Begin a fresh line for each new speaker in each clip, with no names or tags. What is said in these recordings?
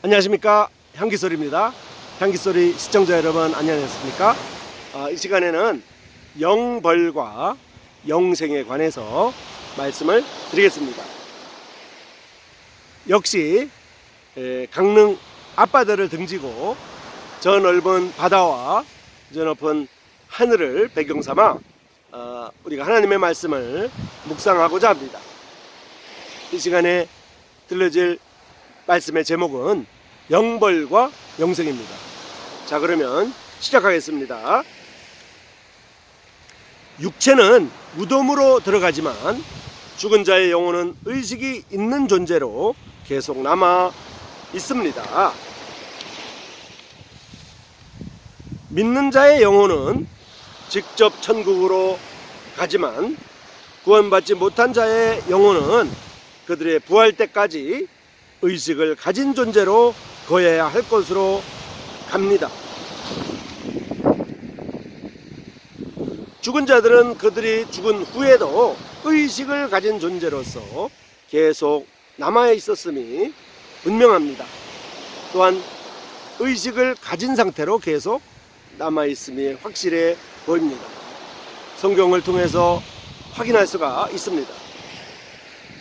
안녕하십니까, 향기소리입니다. 향기소리 시청자 여러분 안녕하셨습니까? 이 시간에는 영벌과 영생에 관해서 말씀을 드리겠습니다. 역시 강릉 앞바다를 등지고 저 넓은 바다와 저 높은 하늘을 배경삼아 우리가 하나님의 말씀을 묵상하고자 합니다. 이 시간에 들려질 말씀의 제목은 영벌과 영생입니다. 자, 그러면 시작하겠습니다. 육체는 무덤으로 들어가지만 죽은 자의 영혼은 의식이 있는 존재로 계속 남아 있습니다. 믿는 자의 영혼은 직접 천국으로 가지만 구원받지 못한 자의 영혼은 그들의 부활 때까지 의식을 가진 존재로 거해야 할 것으로 갑니다. 죽은 자들은 그들이 죽은 후에도 의식을 가진 존재로서 계속 남아 있었음이 분명합니다. 또한 의식을 가진 상태로 계속 남아 있음이 확실해 보입니다. 성경을 통해서 확인할 수가 있습니다.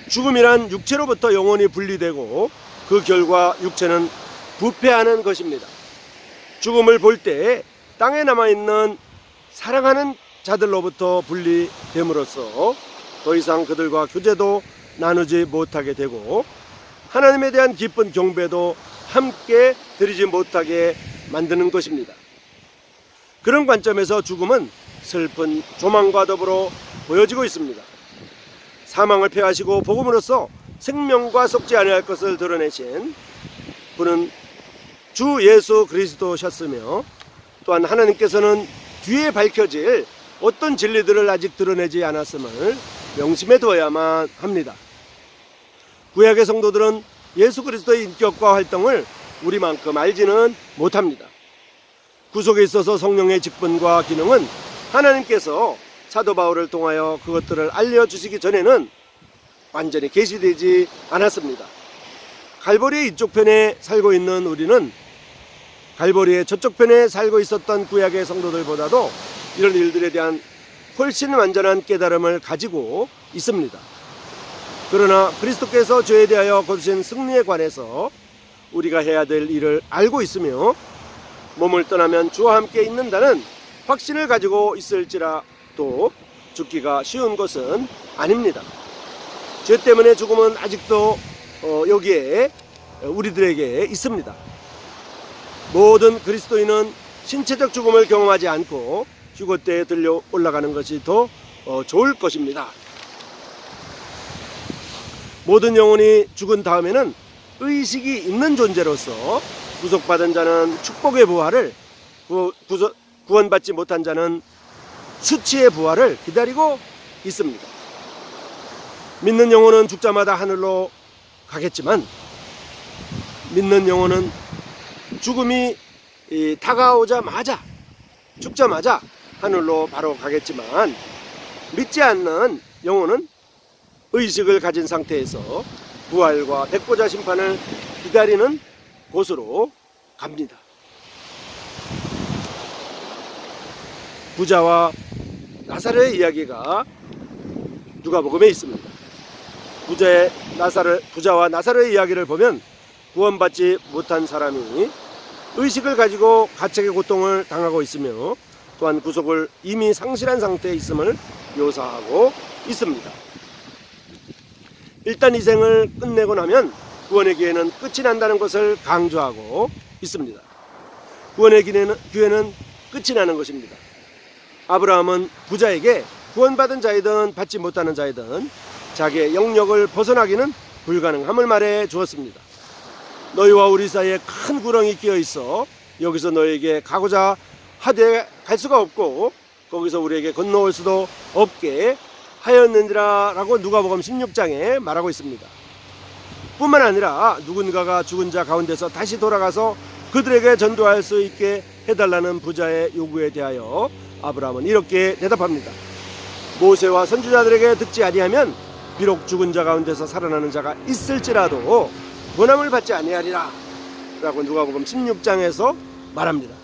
죽음이란 육체로부터 영혼이 분리되고 그 결과 육체는 부패하는 것입니다. 죽음을 볼 때 땅에 남아있는 사랑하는 자들로부터 분리됨으로써 더 이상 그들과 교제도 나누지 못하게 되고 하나님에 대한 기쁜 경배도 함께 드리지 못하게 만드는 것입니다. 그런 관점에서 죽음은 슬픈 조망과 더불어 보여지고 있습니다. 사망을 패하시고 복음으로써 생명과 썩지 아니할 것을 드러내신 분은 주 예수 그리스도셨으며, 또한 하나님께서는 뒤에 밝혀질 어떤 진리들을 아직 드러내지 않았음을 명심해 두어야만 합니다. 구약의 성도들은 예수 그리스도의 인격과 활동을 우리만큼 알지는 못합니다. 구속에 있어서 성령의 직분과 기능은 하나님께서 사도 바울을 통하여 그것들을 알려주시기 전에는 완전히 계시되지 않았습니다. 갈보리의 이쪽 편에 살고 있는 우리는 갈보리의 저쪽 편에 살고 있었던 구약의 성도들보다도 이런 일들에 대한 훨씬 완전한 깨달음을 가지고 있습니다. 그러나 그리스도께서 죄에 대하여 거두신 승리에 관해서 우리가 해야 될 일을 알고 있으며 몸을 떠나면 주와 함께 있는다는 확신을 가지고 있을지라도 죽기가 쉬운 것은 아닙니다. 죄 때문에 죽음은 아직도 여기에 우리들에게 있습니다. 모든 그리스도인은 신체적 죽음을 경험하지 않고 휴거때에 들려 올라가는 것이 더 좋을 것입니다. 모든 영혼이 죽은 다음에는 의식이 있는 존재로서 구속받은 자는 축복의 부활을, 구원받지 못한 자는 수치의 부활을 기다리고 있습니다. 믿는 영혼은 죽자마자 하늘로 가겠지만, 믿는 영혼은 죽음이 다가오자마자, 죽자마자 하늘로 바로 가겠지만, 믿지 않는 영혼은 의식을 가진 상태에서 부활과 백보자 심판을 기다리는 곳으로 갑니다. 부자와 나사로의 이야기가 누가복음에 있습니다. 부자와 나사로의 이야기를 보면 구원받지 못한 사람이 의식을 가지고 가책의 고통을 당하고 있으며, 또한 구속을 이미 상실한 상태에 있음을 묘사하고 있습니다. 일단 이 생을 끝내고 나면 구원의 기회는 끝이 난다는 것을 강조하고 있습니다. 구원의 기회는 끝이 나는 것입니다. 아브라함은 부자에게 구원받은 자이든 받지 못하는 자이든 자기의 영역을 벗어나기는 불가능함을 말해 주었습니다. 너희와 우리 사이에 큰 구렁이 끼어 있어 여기서 너희에게 가고자 하되 갈 수가 없고 거기서 우리에게 건너올 수도 없게 하였느니라 라고 누가복음 16장에 말하고 있습니다. 뿐만 아니라 누군가가 죽은 자 가운데서 다시 돌아가서 그들에게 전도할 수 있게 해달라는 부자의 요구에 대하여 아브라함은 이렇게 대답합니다. 모세와 선지자들에게 듣지 아니하면 비록 죽은 자 가운데서 살아나는 자가 있을지라도 권함을 받지 아니하리라. 라고 누가복음 16장에서 말합니다.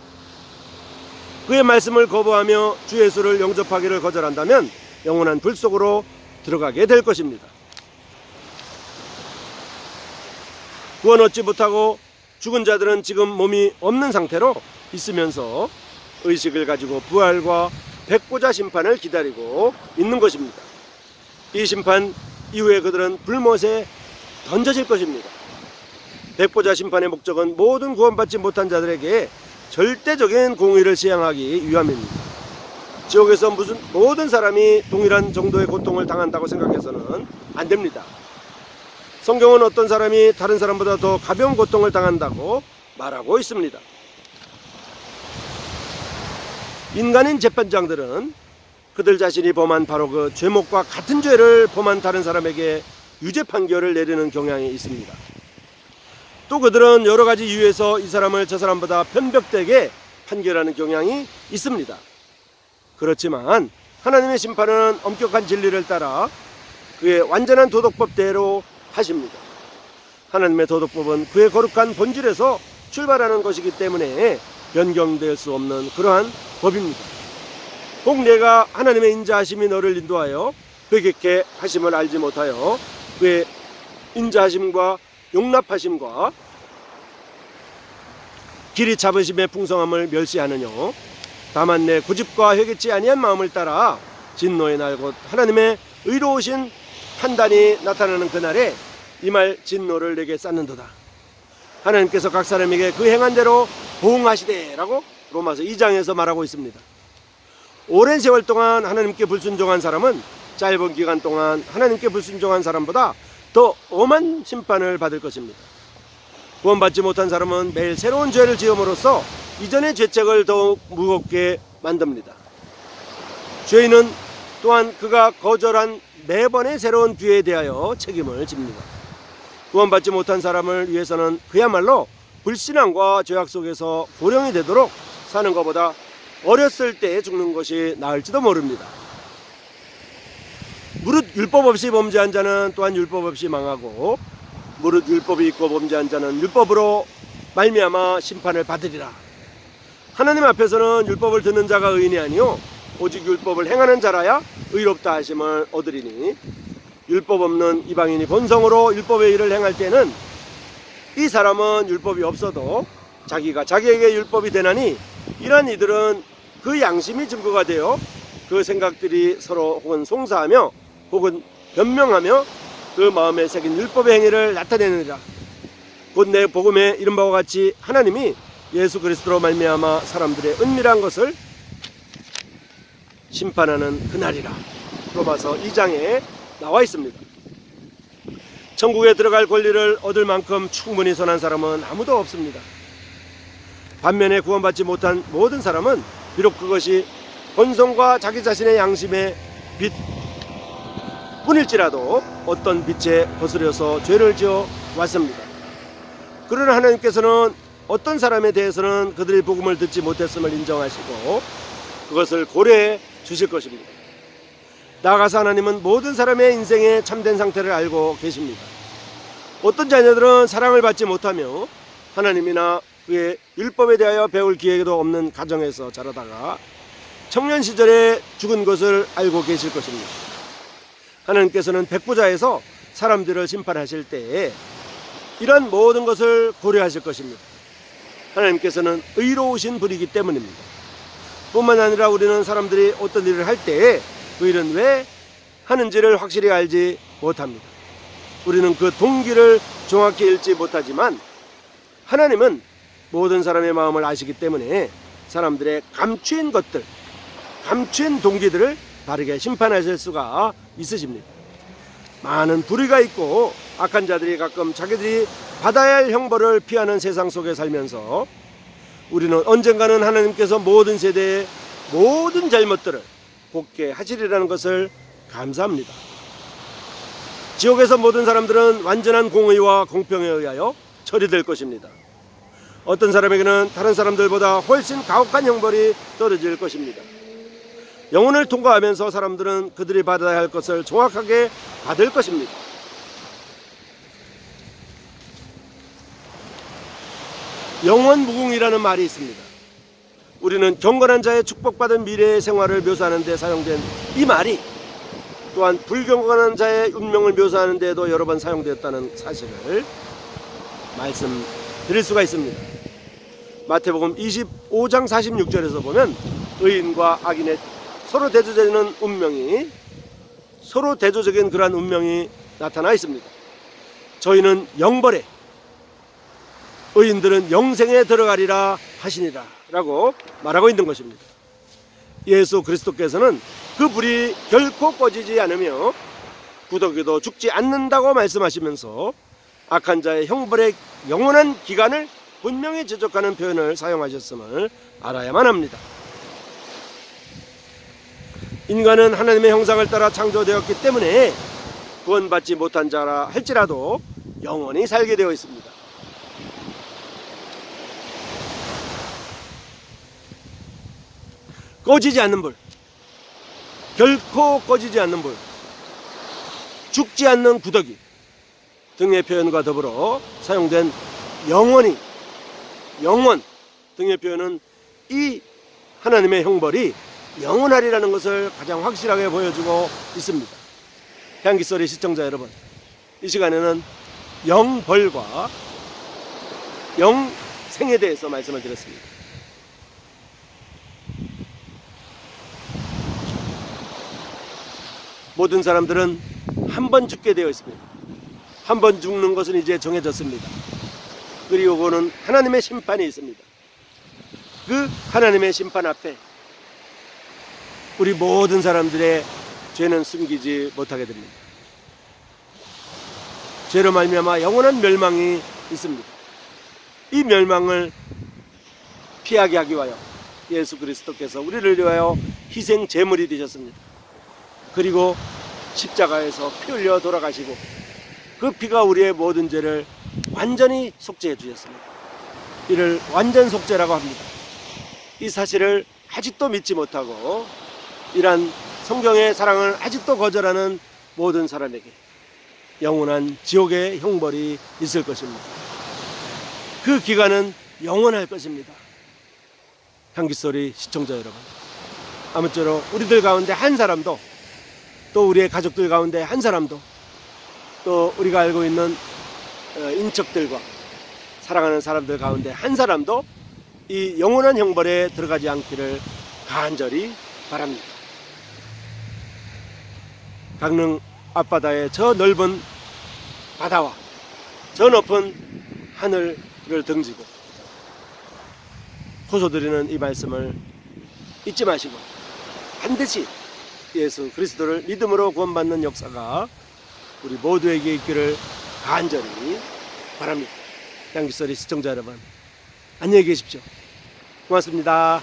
그의 말씀을 거부하며 주 예수를 영접하기를 거절한다면 영원한 불 속으로 들어가게 될 것입니다. 구원 얻지 못하고 죽은 자들은 지금 몸이 없는 상태로 있으면서 의식을 가지고 부활과 백보자 심판을 기다리고 있는 것입니다. 이 심판 이후에 그들은 불못에 던져질 것입니다. 백보자 심판의 목적은 모든 구원받지 못한 자들에게 절대적인 공의를 시행하기 위함입니다. 지옥에서 모든 사람이 동일한 정도의 고통을 당한다고 생각해서는 안 됩니다. 성경은 어떤 사람이 다른 사람보다 더 가벼운 고통을 당한다고 말하고 있습니다. 인간인 재판장들은 그들 자신이 범한 바로 그 죄목과 같은 죄를 범한 다른 사람에게 유죄 판결을 내리는 경향이 있습니다. 또 그들은 여러 가지 이유에서 이 사람을 저 사람보다 편벽되게 판결하는 경향이 있습니다. 그렇지만 하나님의 심판은 엄격한 진리를 따라 그의 완전한 도덕법대로 하십니다. 하나님의 도덕법은 그의 거룩한 본질에서 출발하는 것이기 때문에 변경될 수 없는 그러한 법입니다. 혹 내가 하나님의 인자하심이 너를 인도하여 회개케 하심을 알지 못하여 그의 인자하심과 용납하심과 길이 잡으심의 풍성함을 멸시하느뇨. 다만 내 고집과 회개치 아니한 마음을 따라 진노의 날 곧 하나님의 의로우신 판단이 나타나는 그날에 이 말 진노를 내게 쌓는도다. 하나님께서 각 사람에게 그 행한 대로 보응하시되 라고 로마서 2장에서 말하고 있습니다. 오랜 세월 동안 하나님께 불순종한 사람은 짧은 기간 동안 하나님께 불순종한 사람보다 더 엄한 심판을 받을 것입니다. 구원받지 못한 사람은 매일 새로운 죄를 지음으로써 이전의 죄책을 더욱 무겁게 만듭니다. 죄인은 또한 그가 거절한 매번의 새로운 기회에 대하여 책임을 집니다. 구원받지 못한 사람을 위해서는 그야말로 불신앙과 죄악 속에서 고령이 되도록 사는 것보다 어렸을 때 죽는 것이 나을지도 모릅니다. 무릇 율법 없이 범죄한 자는 또한 율법 없이 망하고 무릇 율법이 있고 범죄한 자는 율법으로 말미암아 심판을 받으리라. 하나님 앞에서는 율법을 듣는 자가 의인이 아니요 오직 율법을 행하는 자라야 의롭다 하심을 얻으리니 율법 없는 이방인이 본성으로 율법의 일을 행할 때는 이 사람은 율법이 없어도 자기가 자기에게 율법이 되나니 이러한 이들은 그 양심이 증거가 되어 그 생각들이 서로 혹은 송사하며 혹은 변명하며 그 마음에 새긴 율법의 행위를 나타내느니라. 곧 내 복음에 이른 바와 같이 하나님이 예수 그리스도로 말미암아 사람들의 은밀한 것을 심판하는 그날이라. 로마서 2장에 나와 있습니다. 천국에 들어갈 권리를 얻을 만큼 충분히 선한 사람은 아무도 없습니다. 반면에 구원받지 못한 모든 사람은 비록 그것이 본성과 자기 자신의 양심의 빛 뿐일지라도 어떤 빛에 거스려서 죄를 지어 왔습니다. 그러나 하나님께서는 어떤 사람에 대해서는 그들의 복음을 듣지 못했음을 인정하시고 그것을 고려해 주실 것입니다. 나아가서 하나님은 모든 사람의 인생의 참된 상태를 알고 계십니다. 어떤 자녀들은 사랑을 받지 못하며 하나님이나 그의 율법에 대하여 배울 기회도 없는 가정에서 자라다가 청년 시절에 죽은 것을 알고 계실 것입니다. 하나님께서는 백보자에서 사람들을 심판하실 때에 이런 모든 것을 고려하실 것입니다. 하나님께서는 의로우신 분이기 때문입니다. 뿐만 아니라 우리는 사람들이 어떤 일을 할 때에 그 일은 왜 하는지를 확실히 알지 못합니다. 우리는 그 동기를 정확히 읽지 못하지만 하나님은 모든 사람의 마음을 아시기 때문에 사람들의 감추인 것들, 감추인 동기들을 바르게 심판하실 수가 있으십니다. 많은 불의가 있고 악한 자들이 가끔 자기들이 받아야 할 형벌을 피하는 세상 속에 살면서 우리는 언젠가는 하나님께서 모든 세대의 모든 잘못들을 곱게 하시리라는 것을 감사합니다. 지옥에서 모든 사람들은 완전한 공의와 공평에 의하여 처리될 것입니다. 어떤 사람에게는 다른 사람들보다 훨씬 가혹한 형벌이 떨어질 것입니다. 영혼을 통과하면서 사람들은 그들이 받아야 할 것을 정확하게 받을 것입니다. 영원무궁이라는 말이 있습니다. 우리는 경건한 자의 축복받은 미래의 생활을 묘사하는 데 사용된 이 말이 또한 불경건한 자의 운명을 묘사하는 데에도 여러 번 사용되었다는 사실을 말씀드릴 수가 있습니다. 마태복음 25장 46절에서 보면 의인과 악인의 서로 대조되는 운명이, 서로 대조적인 그러한 운명이 나타나 있습니다. 저희는 영벌에, 의인들은 영생에 들어가리라 하시니라 라고 말하고 있는 것입니다. 예수 그리스도께서는 그 불이 결코 꺼지지 않으며 구더기도 죽지 않는다고 말씀하시면서 악한 자의 형벌의 영원한 기간을 분명히 지적하는 표현을 사용하셨음을 알아야만 합니다. 인간은 하나님의 형상을 따라 창조되었기 때문에 구원받지 못한 자라 할지라도 영원히 살게 되어 있습니다. 꺼지지 않는 불, 결코 꺼지지 않는 불, 죽지 않는 구더기 등의 표현과 더불어 사용된 영원히, 영원 등의 표현은 이 하나님의 형벌이 영원하리라는 것을 가장 확실하게 보여주고 있습니다. 향기소리 시청자 여러분, 이 시간에는 영벌과 영생에 대해서 말씀을 드렸습니다. 모든 사람들은 한 번 죽게 되어 있습니다. 한 번 죽는 것은 이제 정해졌습니다. 그리고 그는 하나님의 심판이 있습니다. 그 하나님의 심판 앞에 우리 모든 사람들의 죄는 숨기지 못하게 됩니다. 죄로 말미암아 영원한 멸망이 있습니다. 이 멸망을 피하게 하기 위하여 예수 그리스도께서 우리를 위하여 희생 제물이 되셨습니다. 그리고 십자가에서 피 흘려 돌아가시고 그 피가 우리의 모든 죄를 완전히 속죄해 주셨습니다. 이를 완전 속죄라고 합니다. 이 사실을 아직도 믿지 못하고 이러한 성경의 사랑을 아직도 거절하는 모든 사람에게 영원한 지옥의 형벌이 있을 것입니다. 그 기간은 영원할 것입니다. 향기소리 시청자 여러분, 아무쪼록 우리들 가운데 한 사람도, 또 우리의 가족들 가운데 한 사람도, 또 우리가 알고 있는 인척들과 사랑하는 사람들 가운데 한 사람도 이 영원한 형벌에 들어가지 않기를 간절히 바랍니다. 강릉 앞바다의 저 넓은 바다와 저 높은 하늘을 등지고 호소드리는 이 말씀을 잊지 마시고 반드시 예수 그리스도를 믿음으로 구원받는 역사가 우리 모두에게 있기를 간절히 바랍니다. 향기소리 시청자 여러분, 안녕히 계십시오. 고맙습니다.